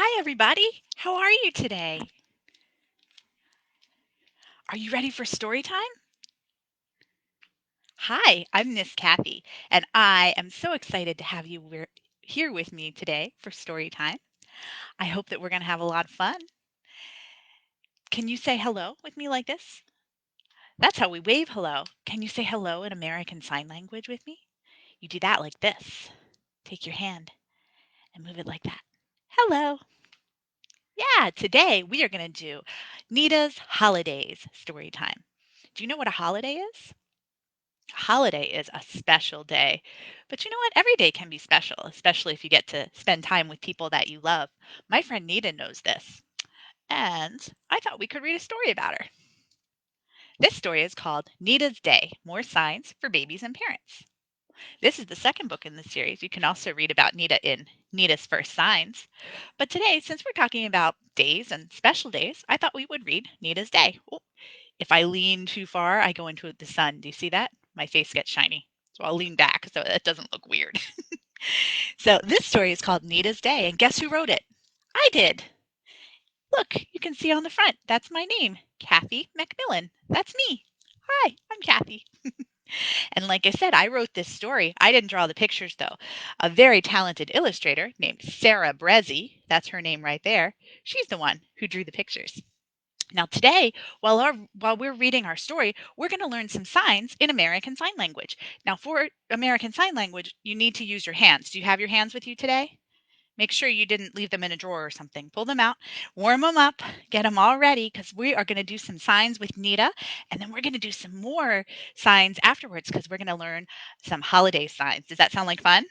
Hi, everybody. How are you today? Are you ready for story time? Hi, I'm Miss Kathy, and I am so excited to have you here with me today for story time. I hope that we're going to have a lot of fun. Can you say hello with me like this? That's how we wave hello. Can you say hello in American Sign Language with me? You do that like this. Take your hand and move it like that. Hello. Yeah, today we are going to do Nita's Holidays story time. Do you know what a holiday is? Holiday is a special day. But you know what? Every day can be special, especially if you get to spend time with people that you love. My friend Nita knows this, and I thought we could read a story about her. This story is called Nita's Day More Signs for Babies and Parents. This is the second book in the series. You can also read about Nita in Nita's First Signs. But today, since we're talking about days and special days, I thought we would read Nita's Day. Oh, if I lean too far, I go into the sun. Do you see that? My face gets shiny. So I'll lean back so it doesn't look weird. So this story is called Nita's Day, and guess who wrote it? I did. Look, you can see on the front. That's my name, Kathy MacMillan. That's me. Hi, I'm Kathy. And like I said, I wrote this story. I didn't draw the pictures though. A very talented illustrator named Sarah Brezzi, that's her name right there, she's the one who drew the pictures. Now today, while we're reading our story, we're going to learn some signs in American Sign Language. Now for American Sign Language, you need to use your hands. Do you have your hands with you today? Make sure you didn't leave them in a drawer or something. Pull them out, warm them up, get them all ready because we are going to do some signs with Nita, and then we're going to do some more signs afterwards because we're going to learn some holiday signs. Does that sound like fun?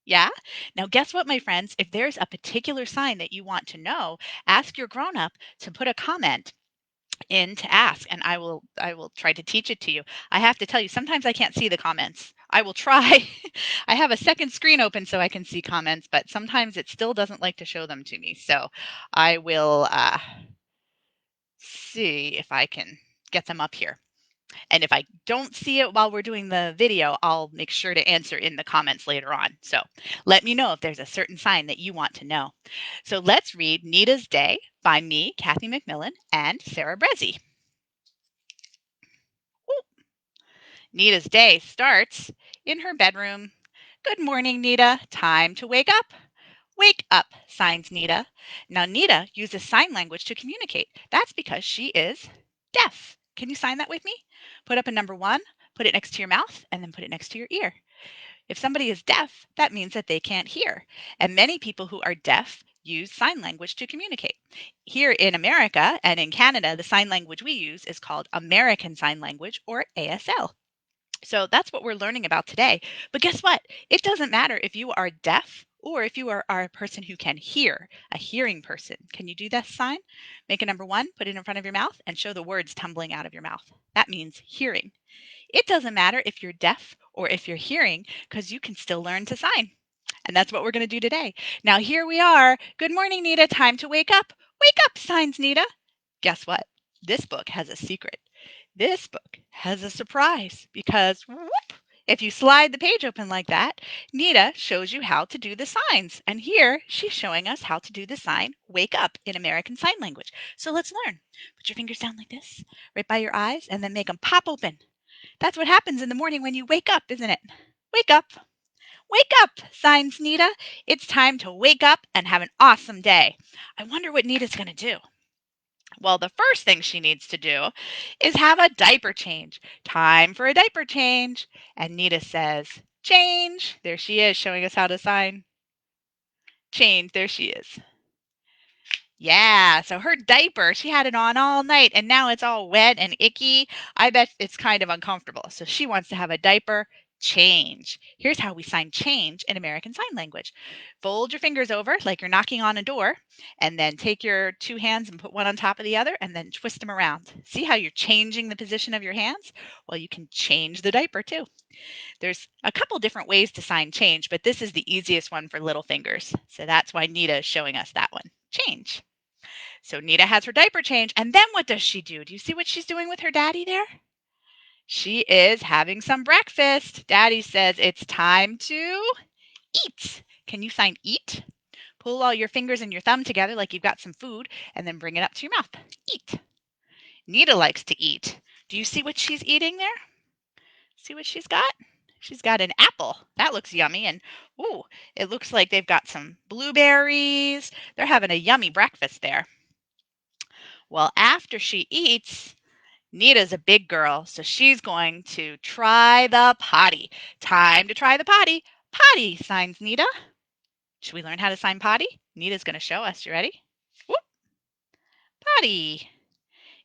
Yeah? Now, guess what, my friends? If there's a particular sign that you want to know, ask your grown up to put a comment in to ask, and I will try to teach it to you. I have to tell you, sometimes I can't see the comments. I will try. I have a second screen open so I can see comments, but sometimes it still doesn't like to show them to me. So I will see if I can get them up here. And if I don't see it while we're doing the video, I'll make sure to answer in the comments later on. So let me know if there's a certain sign that you want to know. So let's read Nita's Day by me, Kathy MacMillan, and Sarah Brezzi. Nita's day starts in her bedroom. Good morning, Nita. Time to wake up. Wake up, signs Nita. Now, Nita uses sign language to communicate. That's because she is deaf. Can you sign that with me? Put up a number one, put it next to your mouth, and then put it next to your ear. If somebody is deaf, that means that they can't hear. And many people who are deaf use sign language to communicate. Here in America and in Canada, the sign language we use is called American Sign Language or ASL. So that's what we're learning about today. But guess what? It doesn't matter if you are deaf or if you are a person who can hear, a hearing person. Can you do that sign? Make a number one, put it in front of your mouth, and show the words tumbling out of your mouth. That means hearing. It doesn't matter if you're deaf or if you're hearing because you can still learn to sign. And that's what we're going to do today. Now, here we are. Good morning, Nita. Time to wake up. Wake up, signs Nita. Guess what? This book has a secret. This book has a surprise because whoop, if you slide the page open like that, Nita shows you how to do the signs. And here she's showing us how to do the sign wake up in American Sign Language. So let's learn. Put your fingers down like this, right by your eyes, and then make them pop open. That's what happens in the morning when you wake up, isn't it? Wake up. Wake up, signs Nita. It's time to wake up and have an awesome day. I wonder what Nita's going to do. Well, the first thing she needs to do is have a diaper change. Time for a diaper change. And Nita says, change. There she is, showing us how to sign. Change. There she is. Yeah, so her diaper, she had it on all night and now it's all wet and icky. I bet it's kind of uncomfortable. So she wants to have a diaper change. Here's how we sign change in American Sign Language. Fold your fingers over like you're knocking on a door, and then take your two hands and put one on top of the other and then twist them around. See how you're changing the position of your hands? Well, you can change the diaper too. There's a couple different ways to sign change, but this is the easiest one for little fingers. So that's why Nita is showing us that one. Change. So Nita has her diaper change, and then what does she do? Do you see what she's doing with her daddy there? She is having some breakfast. Daddy says it's time to eat. Can you sign eat? Pull all your fingers and your thumb together like you've got some food, and then bring it up to your mouth. Eat. Nita likes to eat. Do you see what she's eating there? See what she's got? She's got an apple. That looks yummy. And ooh, it looks like they've got some blueberries. They're having a yummy breakfast there. Well, after she eats, Nita's a big girl, so she's going to try the potty. Time to try the potty. Potty, signs Nita. Should we learn how to sign potty? Nita's going to show us. You ready? Whoop, potty.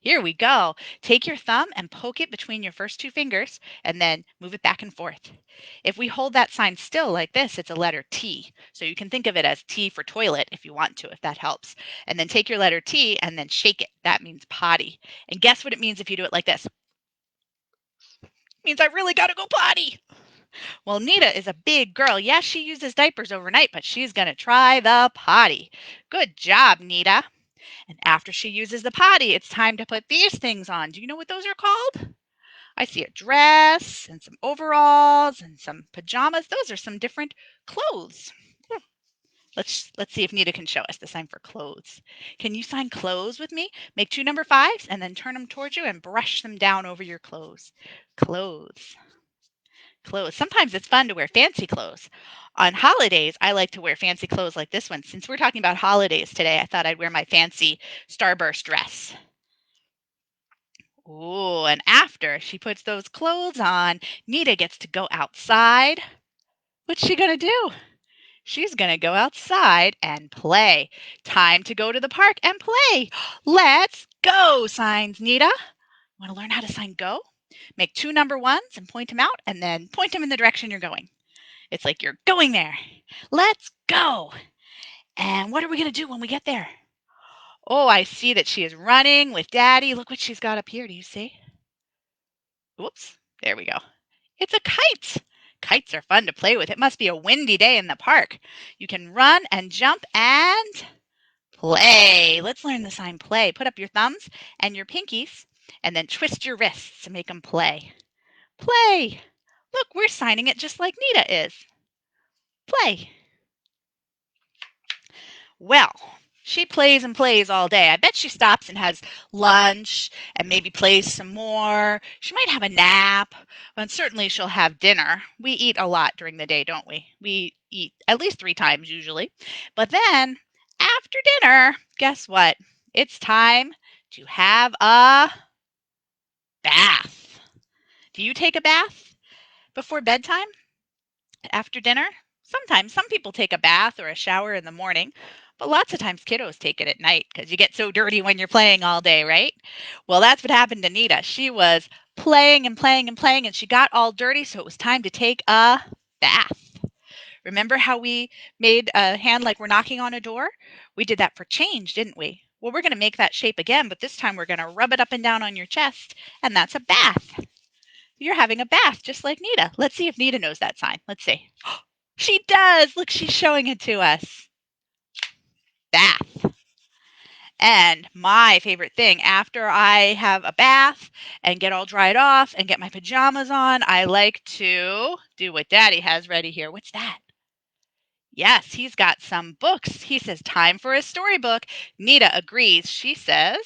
Here we go. Take your thumb and poke it between your first two fingers and then move it back and forth. If we hold that sign still like this, it's a letter T. So you can think of it as T for toilet if you want to, if that helps. And then take your letter T and then shake it. That means potty. And guess what it means if you do it like this? It means I really got to go potty. Well, Nita is a big girl. Yes, she uses diapers overnight, but she's going to try the potty. Good job, Nita. And after she uses the potty, it's time to put these things on. Do you know what those are called? I see a dress and some overalls and some pajamas. Those are some different clothes. Let's see if Nita can show us the sign for clothes. Can you sign clothes with me? Make two number fives and then turn them towards you and brush them down over your clothes. Clothes. Clothes. Sometimes it's fun to wear fancy clothes. On holidays, I like to wear fancy clothes like this one. Since we're talking about holidays today, I thought I'd wear my fancy starburst dress. Ooh, and after she puts those clothes on, Nita gets to go outside. What's she gonna do? She's gonna go outside and play. Time to go to the park and play. Let's go, signs Nita. Want to learn how to sign go? Make two number ones and point them out, and then point them in the direction you're going. It's like you're going there. Let's go. And what are we gonna do when we get there? Oh, I see that she is running with Daddy. Look what she's got up here. Do you see? Whoops. There we go. It's a kite. Kites are fun to play with. It must be a windy day in the park. You can run and jump and play. Let's learn the sign play. Put up your thumbs and your pinkies and then twist your wrists to make them play. Play. Look, we're signing it just like Nita is. Play. Well, she plays and plays all day. I bet she stops and has lunch and maybe plays some more. She might have a nap, but certainly she'll have dinner. We eat a lot during the day, don't we? We eat at least 3 times usually. But then after dinner, guess what? It's time to have a bath. Do you take a bath before bedtime? After dinner? Sometimes. Some people take a bath or a shower in the morning, but lots of times kiddos take it at night because you get so dirty when you're playing all day, right? Well, that's what happened to Nita. She was playing and playing and playing, and she got all dirty, so it was time to take a bath. Remember how we made a hand like we're knocking on a door? We did that for change, didn't we? Well, we're going to make that shape again, but this time we're going to rub it up and down on your chest, and that's a bath. You're having a bath just like Nita. Let's see if Nita knows that sign. Let's see. She does. Look, she's showing it to us. Bath. And my favorite thing, after I have a bath and get all dried off and get my pajamas on, I like to do what Daddy has ready here. What's that? Yes, he's got some books. He says, time for a storybook. Nita agrees. She says,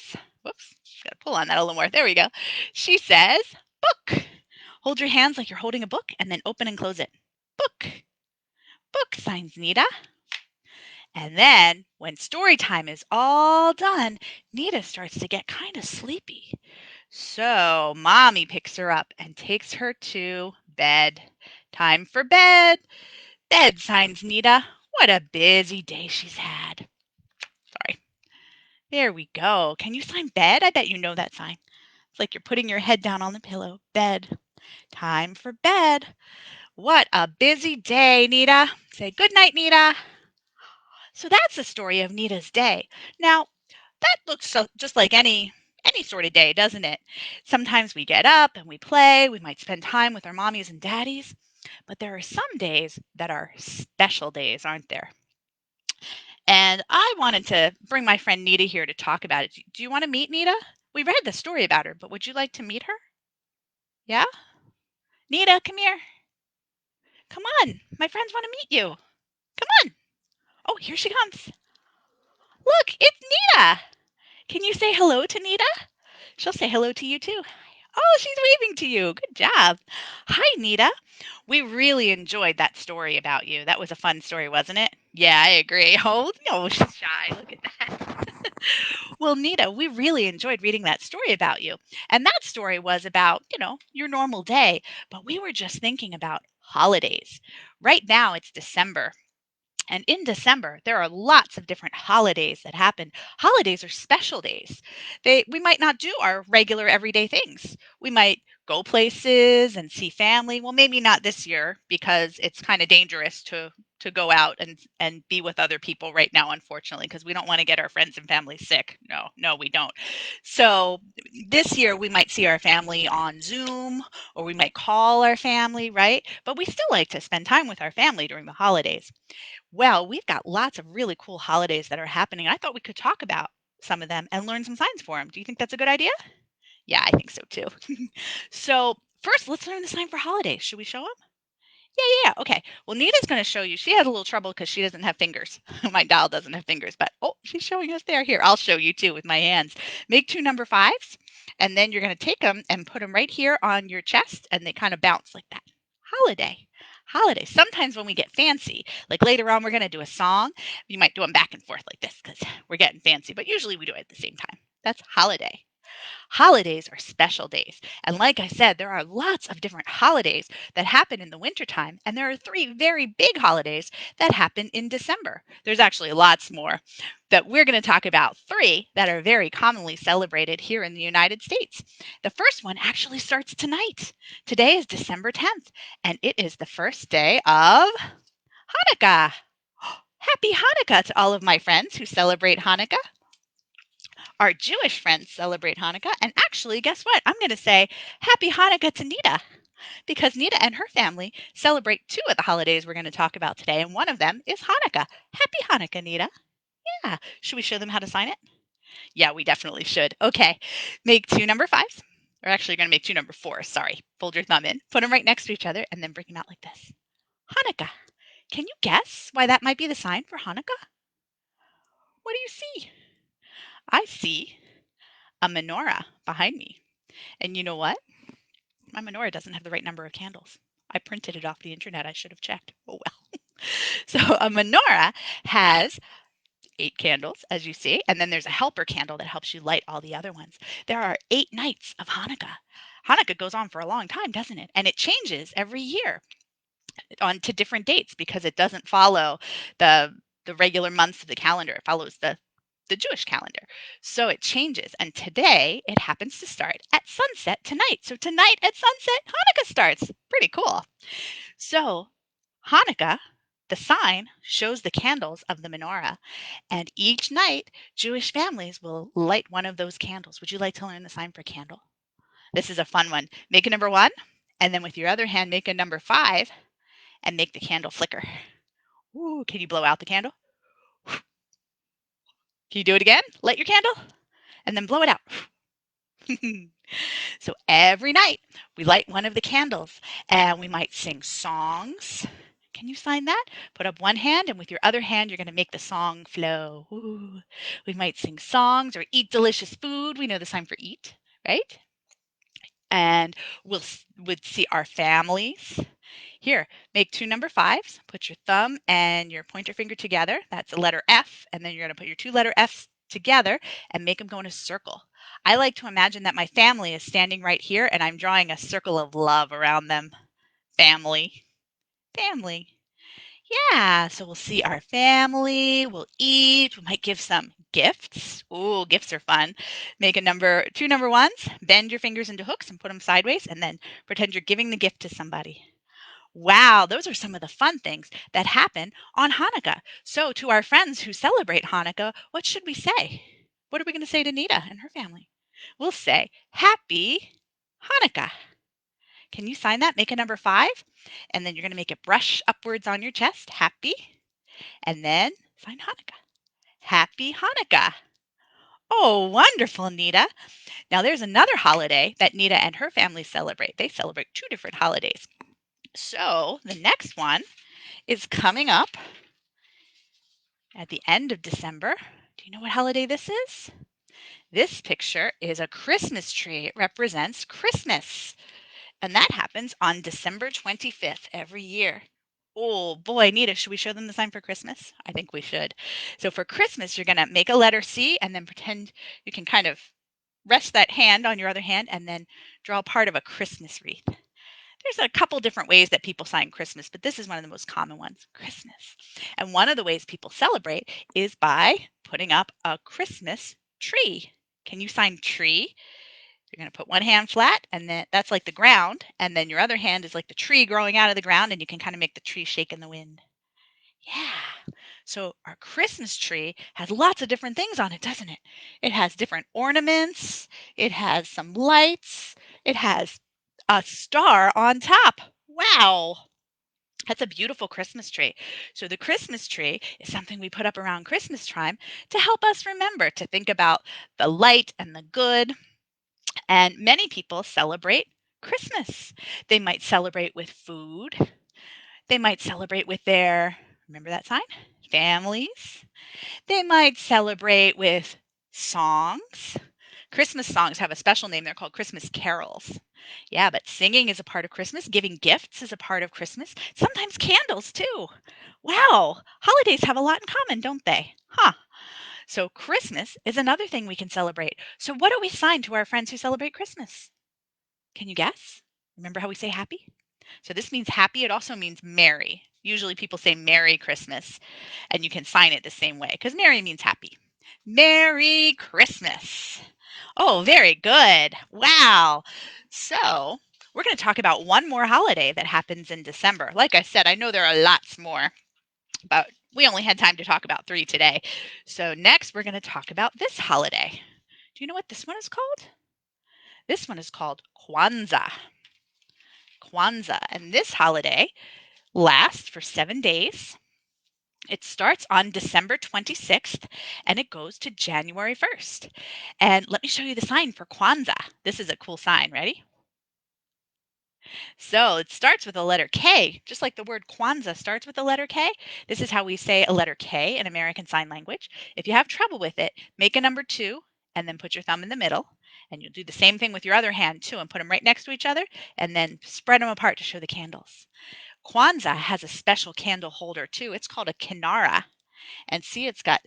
whoops, gotta pull on that a little more. There we go. She says, book. Hold your hands like you're holding a book and then open and close it. Book. Book, signs Nita. And then when story time is all done, Nita starts to get kind of sleepy. So Mommy picks her up and takes her to bed. Time for bed. Bed, signs Nita. What a busy day she's had. Sorry. There we go. Can you sign bed? I bet you know that sign. It's like you're putting your head down on the pillow. Bed. Time for bed. What a busy day, Nita. Say good night, Nita. So that's the story of Nita's day. Now, that looks just like any sort of day, doesn't it? Sometimes we get up and we play, we might spend time with our mommies and daddies, but there are some days that are special days, aren't there? And I wanted to bring my friend Nita here to talk about it. Do you want to meet Nita? We read the story about her, but would you like to meet her? Yeah? Nita, come here. Come on. My friends want to meet you. Come on. Oh, here she comes. Look, it's Nita. Can you say hello to Nita? She'll say hello to you too. Oh, she's waving to you. Good job. Hi, Nita. We really enjoyed that story about you. That was a fun story, wasn't it? Yeah, I agree. Oh, no, she's shy. Look at that. Well, Nita, we really enjoyed reading that story about you. And that story was about, your normal day. But we were just thinking about holidays. Right now, it's December. And in December, there are lots of different holidays that happen. Holidays are special days. We might not do our regular everyday things. We might go places and see family. Well, maybe not this year because it's kind of dangerous to go out and be with other people right now, unfortunately, because we don't want to get our friends and family sick. No, no, we don't. So this year we might see our family on Zoom or we might call our family, right? But we still like to spend time with our family during the holidays. Well, we've got lots of really cool holidays that are happening. I thought we could talk about some of them and learn some signs for them. Do you think that's a good idea? Yeah, I think so too. So, first, let's learn the sign for holidays. Should we show them? Yeah, yeah, yeah. Okay. Well, Nita's going to show you. She has a little trouble because she doesn't have fingers. My doll doesn't have fingers, but oh, she's showing us there. Here, I'll show you too with my hands. Make two number fives, and then you're going to take them and put them right here on your chest, and they kind of bounce like that. Holiday. Holiday. Sometimes when we get fancy, like later on, we're going to do a song. You might do them back and forth like this because we're getting fancy, but usually we do it at the same time. That's holiday. Holidays are special days. And like I said, there are lots of different holidays that happen in the wintertime. And there are three very big holidays that happen in December. There's actually lots more that we're going to talk about, three that are very commonly celebrated here in the United States. The first one actually starts tonight. Today is December 10th, and it is the first day of Hanukkah. Happy Hanukkah to all of my friends who celebrate Hanukkah. Our Jewish friends celebrate Hanukkah. And actually, guess what? I'm going to say Happy Hanukkah to Nita because Nita and her family celebrate two of the holidays we're going to talk about today. And one of them is Hanukkah. Happy Hanukkah, Nita. Yeah. Should we show them how to sign it? Yeah, we definitely should. Okay. Make two number fives. Or actually, you're going to make two number fours. Sorry. Fold your thumb in, put them right next to each other, and then bring them out like this. Hanukkah. Can you guess why that might be the sign for Hanukkah? What do you see? I see a menorah behind me. And you know what? My menorah doesn't have the right number of candles. I printed it off the internet. I should have checked. Oh well. So a menorah has 8 candles, as you see, and then there's a helper candle that helps you light all the other ones. There are 8 nights of Hanukkah. Hanukkah goes on for a long time, doesn't it? And it changes every year on to different dates because it doesn't follow the the regular months of the calendar. It follows the Jewish calendar. So it changes. And today it happens to start at sunset tonight. So tonight at sunset, Hanukkah starts. Pretty cool. So Hanukkah, the sign, shows the candles of the menorah. And each night, Jewish families will light one of those candles. Would you like to learn the sign for candle? This is a fun one. Make a number one, and then with your other hand, make a number five and make the candle flicker. Ooh, can you blow out the candle? Can you do it again? Light your candle and then blow it out. So every night we light one of the candles and we might sing songs. Can you sign that? Put up one hand and with your other hand you're going to make the song flow. Ooh. We might sing songs or eat delicious food. We know the sign for eat, right? And would see our families. Here, make two number fives. Put your thumb and your pointer finger together. That's a letter F. And then you're going to put your two letter F's together and make them go in a circle. I like to imagine that my family is standing right here and I'm drawing a circle of love around them. Family. Family. Yeah, so we'll see our family, we'll eat, we might give some gifts. Ooh, gifts are fun. Make a number, two number ones, bend your fingers into hooks and put them sideways, and then pretend you're giving the gift to somebody. Wow, those are some of the fun things that happen on Hanukkah. So, to our friends who celebrate Hanukkah, what should we say? What are we going to say to Nita and her family? We'll say, Happy Hanukkah. Can you sign that? Make a number five, and then you're going to make it brush upwards on your chest. Happy, and then sign Hanukkah. Happy Hanukkah. Oh, wonderful, Nita. Now, there's another holiday that Nita and her family celebrate. They celebrate two different holidays. . So, the next one is coming up At the end of December, do you know what holiday this is? This picture is a Christmas tree. It represents Christmas. And that happens on December 25th every year. Oh boy, Nita, should we show them the sign for Christmas? I think we should. So for Christmas, you're going to make a letter C and then pretend you can kind of rest that hand on your other hand and then draw part of a Christmas wreath. There's a couple different ways that people sign Christmas, but this is one of the most common ones, Christmas. And one of the ways people celebrate is by putting up a Christmas tree. Can you sign tree? You're going to put one hand flat, and then that's like the ground, and then your other hand is like the tree growing out of the ground, and you can kind of make the tree shake in the wind. Yeah. So our Christmas tree has lots of different things on it, doesn't it? It has different ornaments, it has some lights, it has a star on top. Wow. That's a beautiful Christmas tree. So the Christmas tree is something we put up around Christmas time to help us remember to think about the light and the good. And many people celebrate Christmas. They might celebrate with food. They might celebrate with their, remember that sign? Families. They might celebrate with songs. Christmas songs have a special name. They're called Christmas carols. Yeah, but singing is a part of Christmas. Giving gifts is a part of Christmas. Sometimes candles too. Wow, holidays have a lot in common, don't they? Huh. So Christmas is another thing we can celebrate. So what do we sign to our friends who celebrate Christmas? Can you guess? Remember how we say happy? So this means happy. It also means merry. Usually people say Merry Christmas, and you can sign it the same way because merry means happy. Merry Christmas. Oh, very good. Wow. So we're going to talk about one more holiday that happens in December. Like I said, I know there are lots more, but we only had time to talk about 3 today. So next, we're going to talk about this holiday. Do you know what this one is called? This one is called Kwanzaa. Kwanzaa. And this holiday lasts for 7 days. It starts on December 26th and it goes to January 1st. And let me show you the sign for Kwanzaa. This is a cool sign. Ready? So it starts with a letter K, just like the word Kwanzaa starts with a letter K. This is how we say a letter K in American Sign Language. If you have trouble with it, make a number 2 and then put your thumb in the middle. And you'll do the same thing with your other hand too and put them right next to each other and then spread them apart to show the candles. Kwanzaa has a special candle holder too. It's called a kinara. And see, it's got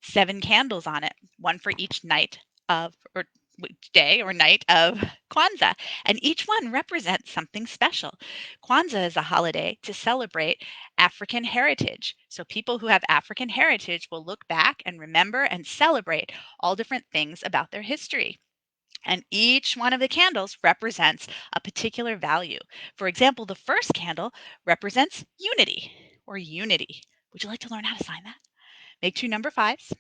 7 candles on it, one for each night of, or day or night of Kwanzaa. And each one represents something special. Kwanzaa is a holiday to celebrate African heritage. So people who have African heritage will look back and remember and celebrate all different things about their history. And each one of the candles represents a particular value. For example, the first candle represents unity or unity. Would you like to learn how to sign that? Make 2 number 5s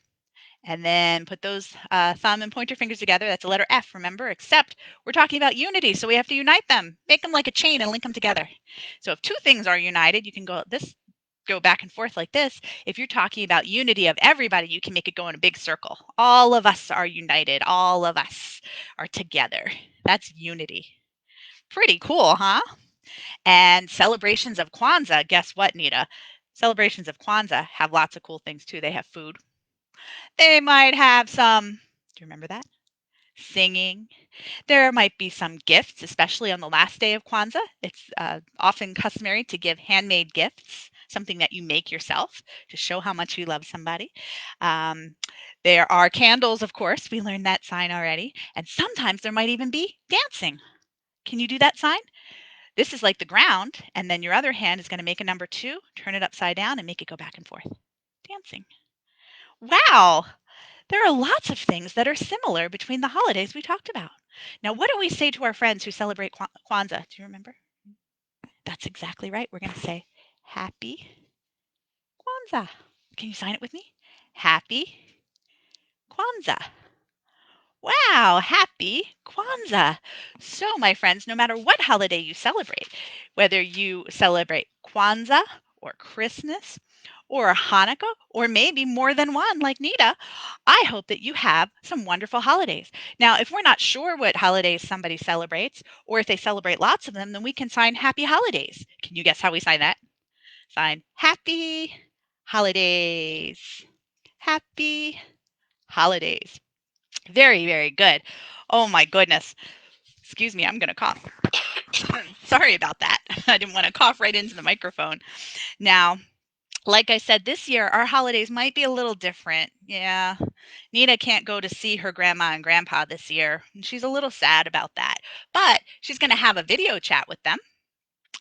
and then put those thumb and pointer fingers together. That's a letter F, remember? Except we're talking about unity, so we have to unite them. Make them like a chain and link them together. So if 2 things are united, you can go back and forth like this. If you're talking about unity of everybody, you can make it go in a big circle. All of us are united. All of us are together. That's unity. Pretty cool, huh? And celebrations of Kwanzaa, guess what, Nita? Celebrations of Kwanzaa have lots of cool things too. They have food. They might have some, do you remember that? Singing. There might be some gifts, especially on the last day of Kwanzaa. It's often customary to give handmade gifts, something that you make yourself to show how much you love somebody. Um, there are candles, of course. We learned that sign already. And sometimes there might even be dancing. Can you do that sign? This is like the ground, and then your other hand is going to make a number 2, turn it upside down, and make it go back and forth. Dancing. Wow! There are lots of things that are similar between the holidays we talked about. Now, what do we say to our friends who celebrate Kwanzaa? Do you remember? That's exactly right. We're going to say Happy Kwanzaa. Can you sign it with me? Happy Kwanzaa. Wow, happy Kwanzaa. So, my friends, no matter what holiday you celebrate, whether you celebrate Kwanzaa or Christmas or Hanukkah or maybe more than one like Nita, I hope that you have some wonderful holidays. Now, if we're not sure what holidays somebody celebrates or if they celebrate lots of them, then we can sign happy holidays. Can you guess how we sign that? Sign happy holidays. Happy holidays. Very, very good. Oh my goodness. Excuse me, I'm going to cough. Sorry about that. I didn't want to cough right into the microphone. Now, like I said, this year our holidays might be a little different. Yeah. Nita can't go to see her grandma and grandpa this year, and she's a little sad about that. But she's going to have a video chat with them,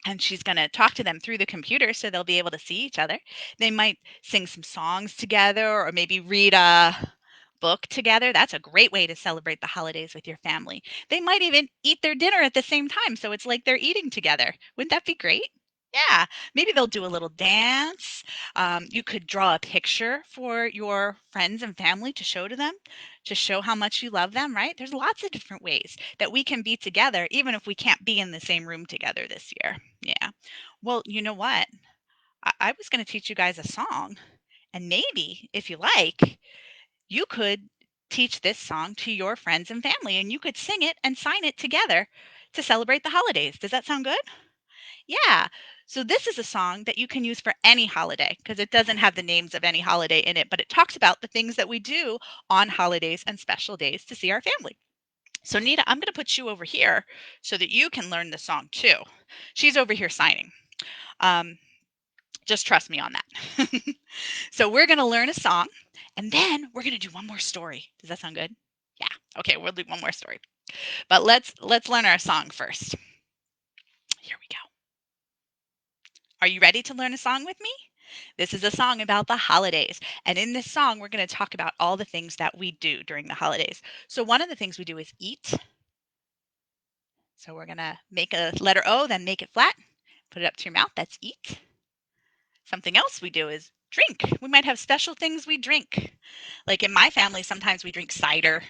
and she's going to talk to them through the computer so they'll be able to see each other. They might sing some songs together or maybe read a book together. That's a great way to celebrate the holidays with your family. They might even eat their dinner at the same time, so it's like they're eating together. Wouldn't that be great? Yeah, maybe they'll do a little dance. You could draw a picture for your friends and family to show to them, to show how much you love them, right? There's lots of different ways that we can be together, even if we can't be in the same room together this year. Yeah. Well, you know what? I was going to teach you guys a song, and maybe if you like, you could teach this song to your friends and family, and you could sing it and sign it together to celebrate the holidays. Does that sound good? Yeah. So this is a song that you can use for any holiday because it doesn't have the names of any holiday in it, but it talks about the things that we do on holidays and special days to see our family. So Nita, I'm going to put you over here so that you can learn the song too. She's over here signing. Um, just trust me on that. So we're going to learn a song and then we're going to do one more story. Does that sound good? Yeah. Okay, we'll do one more story. But let's learn our song first. Here we go. Are you ready to learn a song with me? This is a song about the holidays. And in this song, we're going to talk about all the things that we do during the holidays. So, one of the things we do is eat. So, we're going to make a letter O, then make it flat, put it up to your mouth. That's eat. Something else we do is drink. We might have special things we drink. Like in my family, sometimes we drink cider,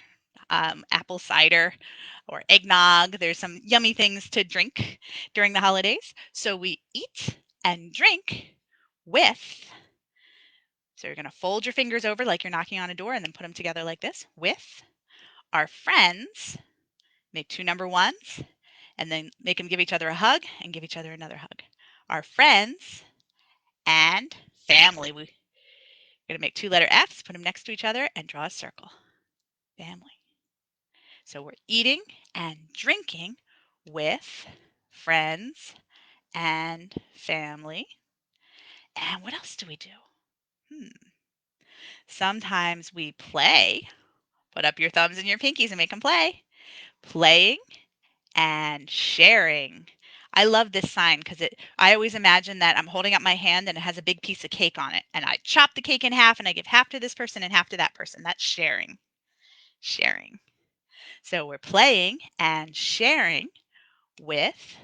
apple cider, or eggnog. There's some yummy things to drink during the holidays. So, we eat and drink with. So you're going to fold your fingers over like you're knocking on a door and then put them together like this. With our friends, make two number ones and then make them give each other a hug and give each other another hug. Our friends and family. We're going to make two letter F's, put them next to each other and draw a circle. Family. So we're eating and drinking with friends and family. And what else do we do? Sometimes we play. Put up your thumbs and your pinkies and make them play. Playing and sharing. I love this sign because I always imagine that I'm holding up my hand and it has a big piece of cake on it. And I chop the cake in half and I give half to this person and half to that person. That's sharing. Sharing. So we're playing and sharing with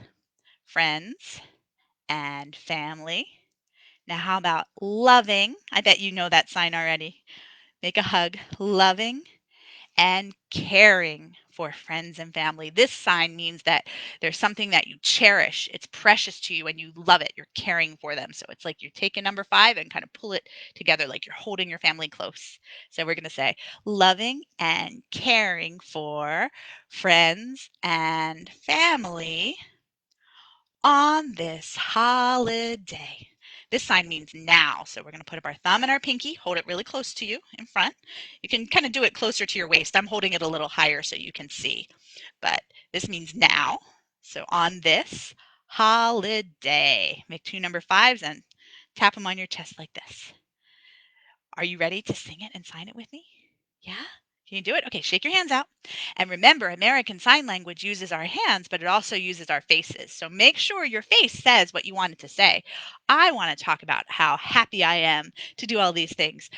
friends and family. Now, how about loving? I bet you know that sign already. Make a hug. Loving and caring for friends and family. This sign means that there's something that you cherish. It's precious to you and you love it. You're caring for them. So it's like you're taking number 5 and kind of pull it together like you're holding your family close. So we're going to say loving and caring for friends and family on this holiday. This sign means now. So we're going to put up our thumb and our pinky, hold it really close to you in front. You can kind of do it closer to your waist. I'm holding it a little higher so you can see. But this means now. So on this holiday, make two number 5s and tap them on your chest like this. Are you ready to sing it and sign it with me? Yeah? Can you do it? Okay, shake your hands out. And remember, American Sign Language uses our hands, but it also uses our faces. So make sure your face says what you want it to say. I want to talk about how happy I am to do all these things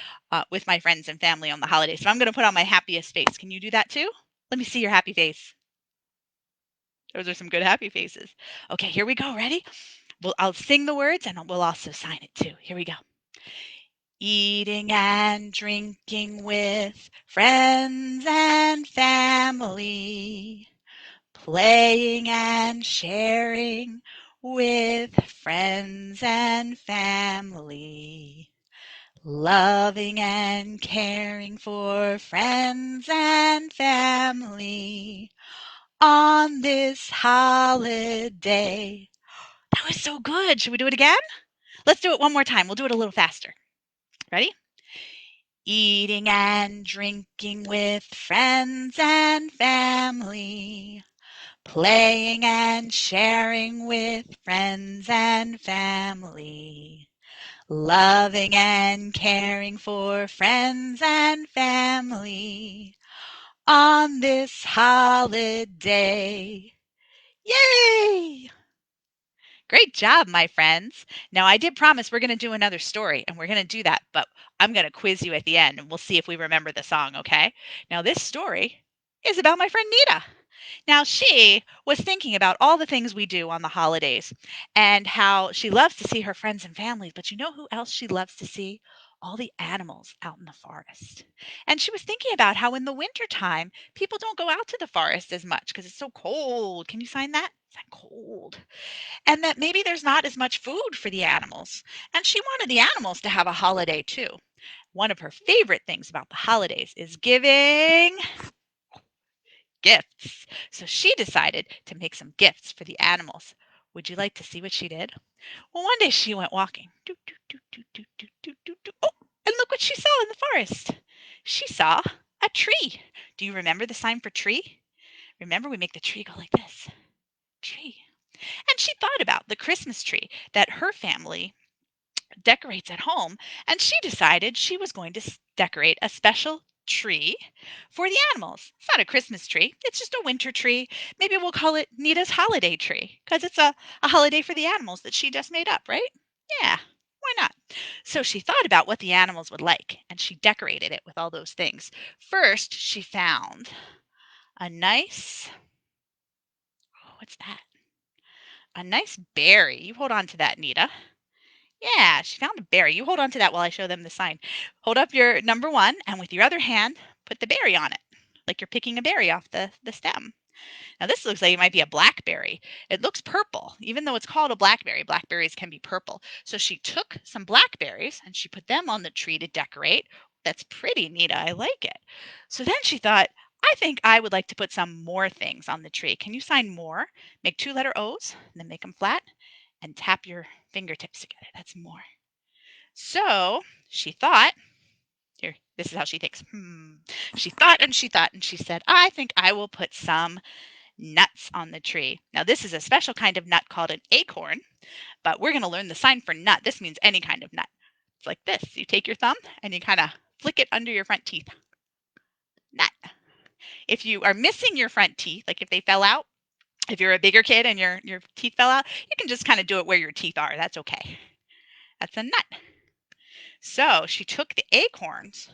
with my friends and family on the holidays. So I'm going to put on my happiest face. Can you do that too? Let me see your happy face. Those are some good happy faces. Okay, here we go. Ready? I'll sing the words and we'll also sign it too. Here we go. Eating and drinking with friends and family, playing and sharing with friends and family, loving and caring for friends and family on this holiday. That was so good. Should we do it again? Let's do it one more time. We'll do it a little faster. Ready? Eating and drinking with friends and family. Playing and sharing with friends and family. Loving and caring for friends and family on this holiday. Yay! Great job, my friends. Now, I did promise we're going to do another story, and we're going to do that, but I'm going to quiz you at the end, and we'll see if we remember the song, okay? Now, this story is about my friend Nita. Now, she was thinking about all the things we do on the holidays and how she loves to see her friends and families. But you know who else she loves to see? All the animals out in the forest. And she was thinking about how in the wintertime, people don't go out to the forest as much because it's so cold. Can you sign that? It's that cold. And that maybe there's not as much food for the animals. And she wanted the animals to have a holiday too. One of her favorite things about the holidays is giving gifts. So she decided to make some gifts for the animals. Would you like to see what she did? Well, one day she went walking. Doo, doo, doo, doo, doo, doo, doo, doo, doo. Oh, and look what she saw in the forest. She saw a tree. Do you remember the sign for tree? Remember, we make the tree go like this. Tree. And she thought about the Christmas tree that her family decorates at home, and she decided she was going to decorate a special tree for the animals. It's not a Christmas tree, it's just a winter tree. Maybe we'll call it Nita's holiday tree because it's a holiday for the animals that she just made up, right? Yeah, why not? So she thought about what the animals would like and she decorated it with all those things. First, she found a nice, oh, what's that? A nice berry. You hold on to that, Nita. Yeah, she found a berry. You hold on to that while I show them the sign. Hold up your number one, and with your other hand, put the berry on it, like you're picking a berry off the stem. Now, this looks like it might be a blackberry. It looks purple, even though it's called a blackberry. Blackberries can be purple. So she took some blackberries and she put them on the tree to decorate. That's pretty, Nita. I like it. So then she thought, I think I would like to put some more things on the tree. Can you sign more? Make two letter O's, and then make them flat, and tap your fingertips together. That's more. So she thought, here, this is how she thinks. She thought and she thought, and she said, I think I will put some nuts on the tree. Now, this is a special kind of nut called an acorn, but we're going to learn the sign for nut. This means any kind of nut. It's like this. You take your thumb and you kind of flick it under your front teeth. Nut. If you are missing your front teeth, like if they fell out, if you're a bigger kid and your teeth fell out, you can just kind of do it where your teeth are. That's okay. That's a nut. So she took the acorns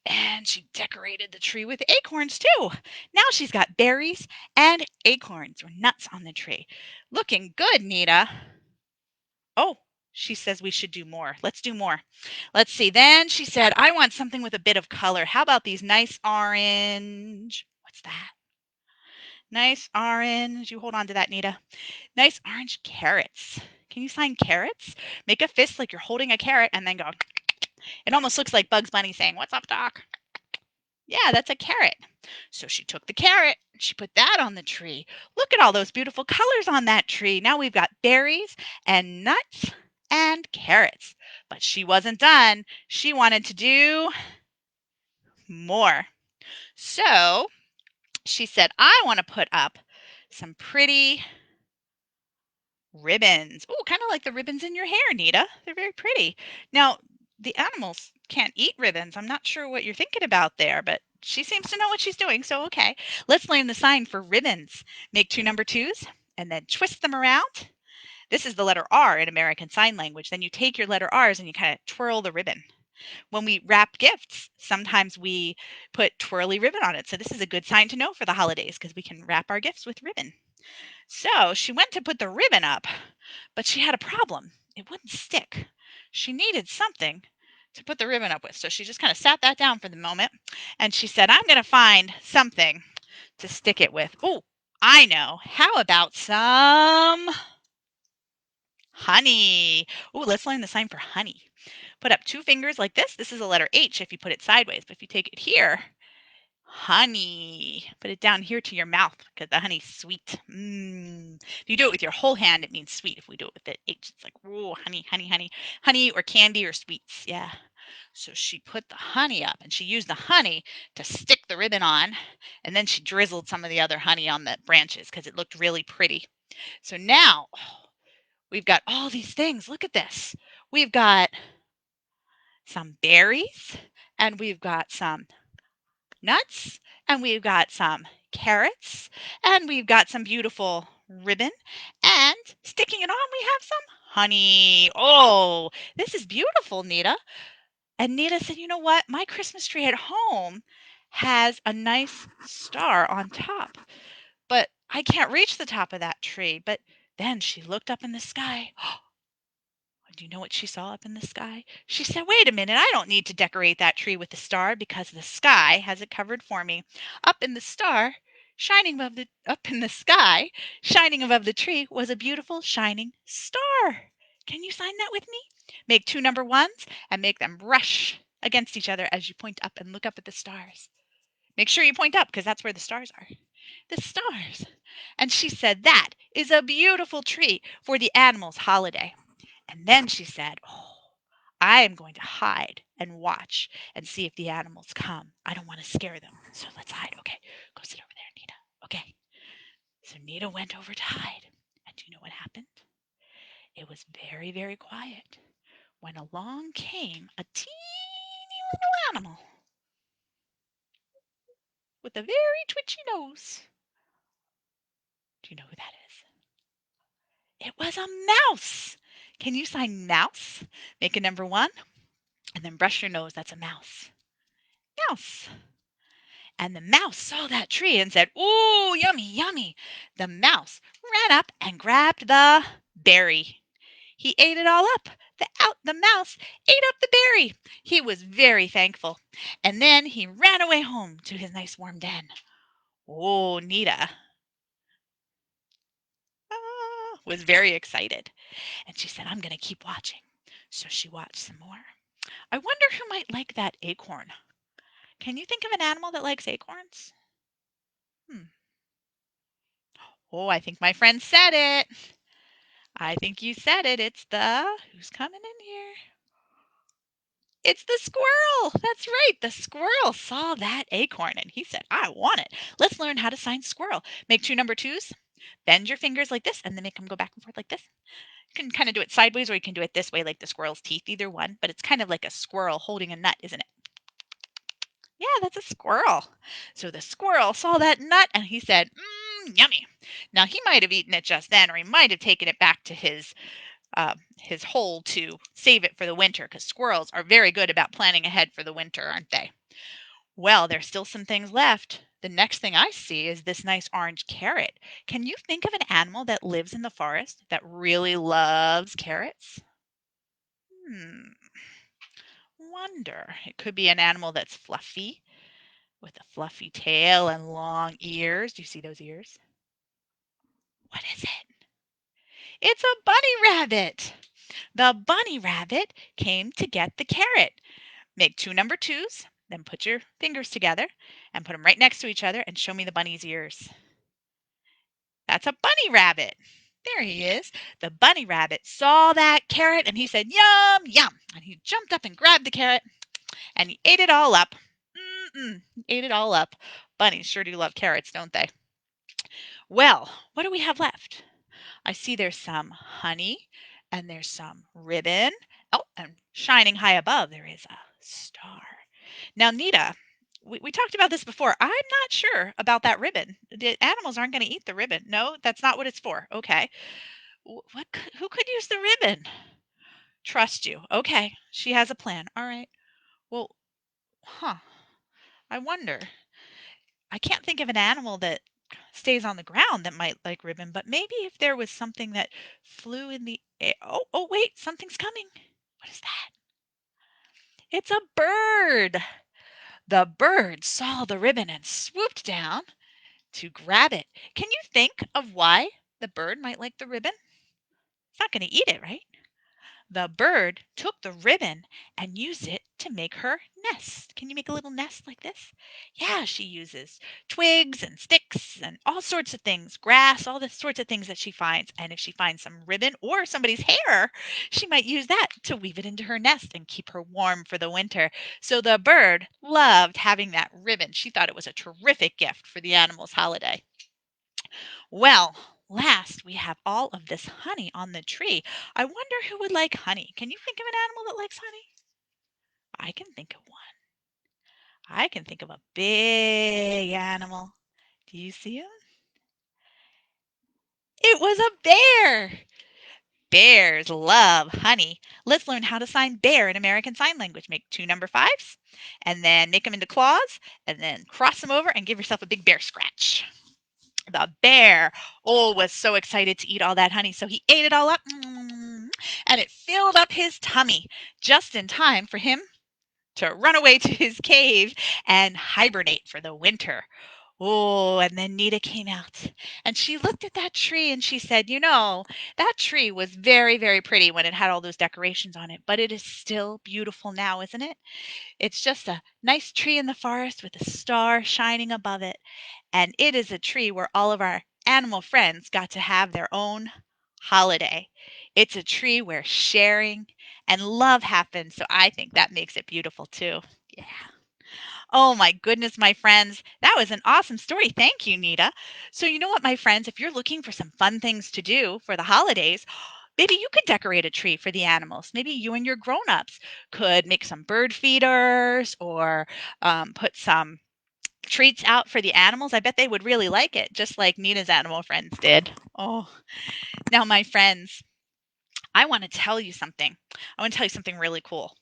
and she decorated the tree with acorns too. Now she's got berries and acorns or nuts on the tree. Looking good, Nita. Oh, she says we should do more. Let's do more. Let's see. Then she said, I want something with a bit of color. How about these nice orange? What's that? Nice orange. You hold on to that, Nita. Nice orange carrots. Can you sign carrots? Make a fist like you're holding a carrot and then go. It almost looks like Bugs Bunny saying, What's up, Doc? Yeah, that's a carrot. So she took the carrot and she put that on the tree. Look at all those beautiful colors on that tree. Now we've got berries and nuts and carrots. But she wasn't done. She wanted to do more. So she said, I want to put up some pretty ribbons. Oh, kind of like the ribbons in your hair, Nita. They're very pretty. Now, the animals can't eat ribbons. I'm not sure what you're thinking about there, but she seems to know what she's doing, so okay. Let's learn the sign for ribbons. Make two number twos and then twist them around. This is the letter R in American Sign Language. Then you take your letter R's and you kind of twirl the ribbon. When we wrap gifts, sometimes we put twirly ribbon on it. So this is a good sign to know for the holidays because we can wrap our gifts with ribbon. So she went to put the ribbon up, but she had a problem. It wouldn't stick. She needed something to put the ribbon up with. So she just kind of sat that down for the moment and she said, I'm going to find something to stick it with. Oh, I know. How about some honey? Oh, let's learn the sign for honey. Put up two fingers like this. This is a letter H if you put it sideways, but if you take it here, honey. Put it down here to your mouth because the honey's sweet. If you do it with your whole hand, it means sweet. If we do it with the H, it's like, oh, honey, honey, honey. Honey or candy or sweets. Yeah. So she put the honey up and she used the honey to stick the ribbon on. And then she drizzled some of the other honey on the branches because it looked really pretty. So now we've got all these things. Look at this. We've got some berries and we've got some nuts and we've got some carrots and we've got some beautiful ribbon and sticking it on we have some honey. Oh, this is beautiful, Nita. And Nita said, "You know what? My Christmas tree at home has a nice star on top, but I can't reach the top of that tree." But then she looked up in the sky. Do you know what she saw up in the sky? She said, "Wait a minute, I don't need to decorate that tree with a star because the sky has it covered for me." Up in the star, shining above the up in the sky, shining above the tree was a beautiful shining star. Can you sign that with me? Make two number ones and make them brush against each other as you point up and look up at the stars. Make sure you point up because that's where the stars are. The stars. And she said, "That is a beautiful tree for the animals' holiday." And then she said, "Oh, I am going to hide and watch and see if the animals come. I don't want to scare them. So let's hide. Okay, go sit over there, Nita." Okay. So Nita went over to hide. And do you know what happened? It was very, very quiet when along came a teeny little animal with a very twitchy nose. Do you know who that is? It was a mouse. Can you sign mouse? Make a number one and then brush your nose. That's a mouse. Mouse. And the mouse saw that tree and said, "Ooh, yummy, yummy." The mouse ran up and grabbed the berry. He ate it all up. The mouse ate up the berry. He was very thankful. And then he ran away home to his nice warm den. Oh, Nita was very excited. And she said, "I'm going to keep watching." So she watched some more. I wonder who might like that acorn. Can you think of an animal that likes acorns? Hmm. Oh, I think my friend said it. I think you said it. It's the who's coming in here? It's the squirrel. That's right. The squirrel saw that acorn and he said, "I want it. Let's learn how to sign squirrel." Make two number twos. Bend your fingers like this and then make them go back and forth like this. You can kind of do it sideways or you can do it this way like the squirrel's teeth, either one, but it's kind of like a squirrel holding a nut, isn't it? Yeah, that's a squirrel. So the squirrel saw that nut and he said, yummy." Now he might have eaten it just then, or he might have taken it back to his hole to save it for the winter, because squirrels are very good about planning ahead for the winter, aren't they? Well, there's still some things left. The next thing I see is this nice orange carrot. Can you think of an animal that lives in the forest that really loves carrots? Hmm, wonder. It could be an animal that's fluffy with a fluffy tail and long ears. Do you see those ears? What is it? It's a bunny rabbit. The bunny rabbit came to get the carrot. Make two number twos, then put your fingers together and put them right next to each other and show me the bunny's ears. That's a bunny rabbit. There he is. The bunny rabbit saw that carrot and he said, "Yum, yum." And he jumped up and grabbed the carrot and he ate it all up. He ate it all up. Bunnies sure do love carrots, don't they? Well, what do we have left? I see there's some honey and there's some ribbon. Oh, and shining high above, there is a star. Now, Nita, we talked about this before. I'm not sure about that ribbon. The animals aren't going to eat the ribbon. No, that's not what it's for. Okay. Who could use the ribbon? Trust you. Okay. She has a plan. All right. Well, huh. I wonder. I can't think of an animal that stays on the ground that might like ribbon, but maybe if there was something that flew in the air. Oh, wait, something's coming. What is that? It's a bird. The bird saw the ribbon and swooped down to grab it. Can you think of why the bird might like the ribbon? It's not going to eat it, right? The bird took the ribbon and used it to make her nest. Can you make a little nest like this? Yeah, she uses twigs and sticks and all sorts of things, grass, all the sorts of things that she finds. And if she finds some ribbon or somebody's hair, she might use that to weave it into her nest and keep her warm for the winter. So the bird loved having that ribbon. She thought it was a terrific gift for the animals' holiday. Well, last we have all of this honey on the tree. I wonder who would like honey. Can you think of an animal that likes honey? I can think of one. I can think of a big animal. Do you see him? It was a bear. Bears love honey. Let's learn how to sign bear in American Sign Language. Make two number fives and then make them into claws and then cross them over and give yourself a big bear scratch. The bear, was so excited to eat all that honey, so he ate it all up, and it filled up his tummy just in time for him to run away to his cave and hibernate for the winter. Oh, and then Nita came out and she looked at that tree and she said, "You know, that tree was very, very pretty when it had all those decorations on it, but it is still beautiful now, isn't it? It's just a nice tree in the forest with a star shining above it. And it is a tree where all of our animal friends got to have their own holiday. It's a tree where sharing and love happens. So I think that makes it beautiful too." Yeah. Oh my goodness, my friends. That was an awesome story. Thank you, Nita. So, you know what, my friends, if you're looking for some fun things to do for the holidays, maybe you could decorate a tree for the animals. Maybe you and your grown-ups could make some bird feeders or put some treats out for the animals. I bet they would really like it, just like Nina's animal friends did. Oh, now, my friends, I want to tell you something. I want to tell you something really cool.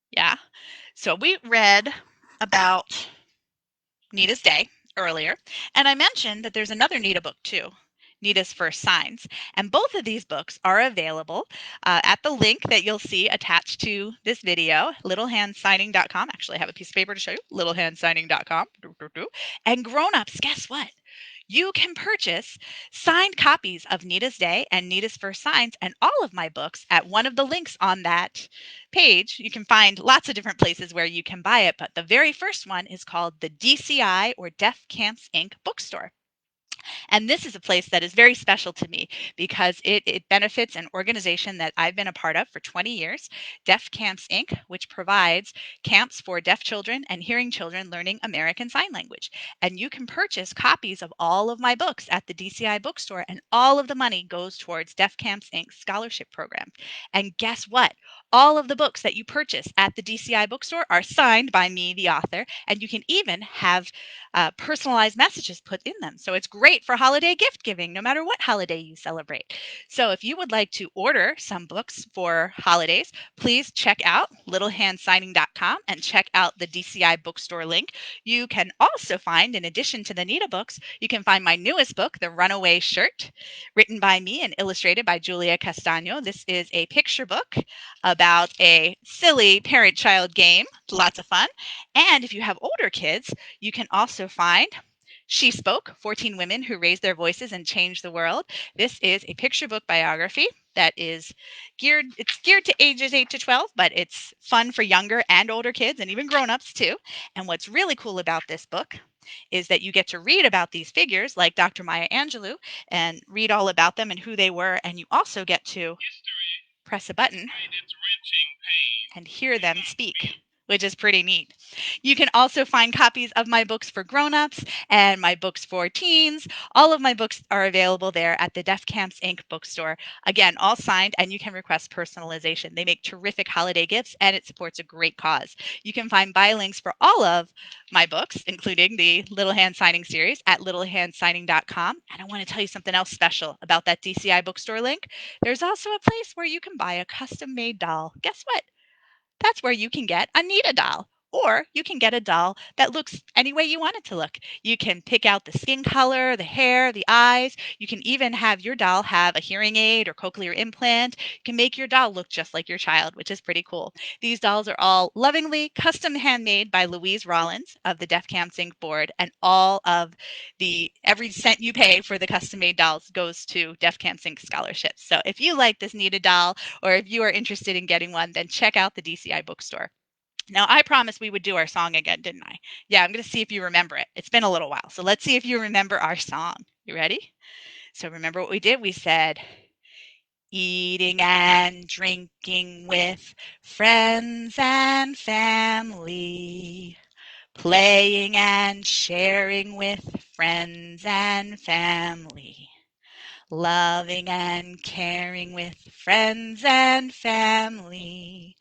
Yeah. So we read about Nita's Day earlier, and I mentioned that there's another Nita book too. Nita's First Signs. And both of these books are available at the link that you'll see attached to this video, littlehandsigning.com. Actually, I have a piece of paper to show you, littlehandsigning.com. And grown-ups, guess what? You can purchase signed copies of Nita's Day and Nita's First Signs and all of my books at one of the links on that page. You can find lots of different places where you can buy it, but the very first one is called the DCI or Deaf Camps Inc. bookstore. And this is a place that is very special to me because it benefits an organization that I've been a part of for 20 years, Deaf Camps Inc., which provides camps for deaf children and hearing children learning American Sign Language. And you can purchase copies of all of my books at the DCI bookstore, and all of the money goes towards Deaf Camps Inc.'s scholarship program. And guess what? All of the books that you purchase at the DCI bookstore are signed by me, the author, and you can even have personalized messages put in them. So it's great for holiday gift giving, no matter what holiday you celebrate. So if you would like to order some books for holidays, please check out littlehandsigning.com and check out the DCI bookstore link. You can also find, in addition to the Nita books, you can find my newest book, The Runaway Shirt, written by me and illustrated by Julia Castano. This is a picture book about a silly parent-child game. Lots of fun. And if you have older kids, you can also find She Spoke, 14 Women Who Raised Their Voices and Changed the World. This is a picture book biography that is geared to ages 8 to 12, but it's fun for younger and older kids and even grown-ups too. And what's really cool about this book is that you get to read about these figures like Dr. Maya Angelou and read all about them and who they were, and you also get to press a button and hear them speak, which is pretty neat. You can also find copies of my books for grown-ups and my books for teens. All of my books are available there at the Deaf Camps Inc. bookstore. Again, all signed, and you can request personalization. They make terrific holiday gifts, and it supports a great cause. You can find buy links for all of my books, including the Little Hand Signing series, at littlehandsigning.com. And I want to tell you something else special about that DCI bookstore link. There's also a place where you can buy a custom-made doll. Guess what? That's where you can get a Nita doll. Or you can get a doll that looks any way you want it to look. You can pick out the skin color, the hair, the eyes. You can even have your doll have a hearing aid or cochlear implant. You can make your doll look just like your child, which is pretty cool. These dolls are all lovingly custom handmade by Louise Rollins of the Deaf Camps Inc. board, and all of every cent you pay for the custom made dolls goes to Deaf Camps Inc. scholarships. So if you like this Nita doll, or if you are interested in getting one, then check out the DCI bookstore. Now, I promised we would do our song again, didn't I? Yeah, I'm going to see if you remember it. It's been a little while. So let's see if you remember our song. You ready? So remember what we did? We said, eating and drinking with friends and family, playing and sharing with friends and family, loving and caring with friends and family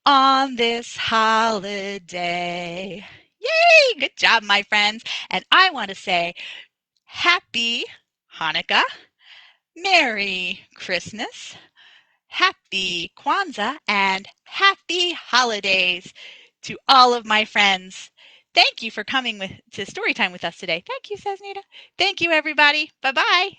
on this holiday. Yay! Good job, my friends. And I want to say happy Hanukkah, Merry Christmas, happy Kwanzaa, and happy holidays to all of my friends. Thank you for coming to Storytime with us today. Thank you, says Nita. Thank you, everybody. Bye bye.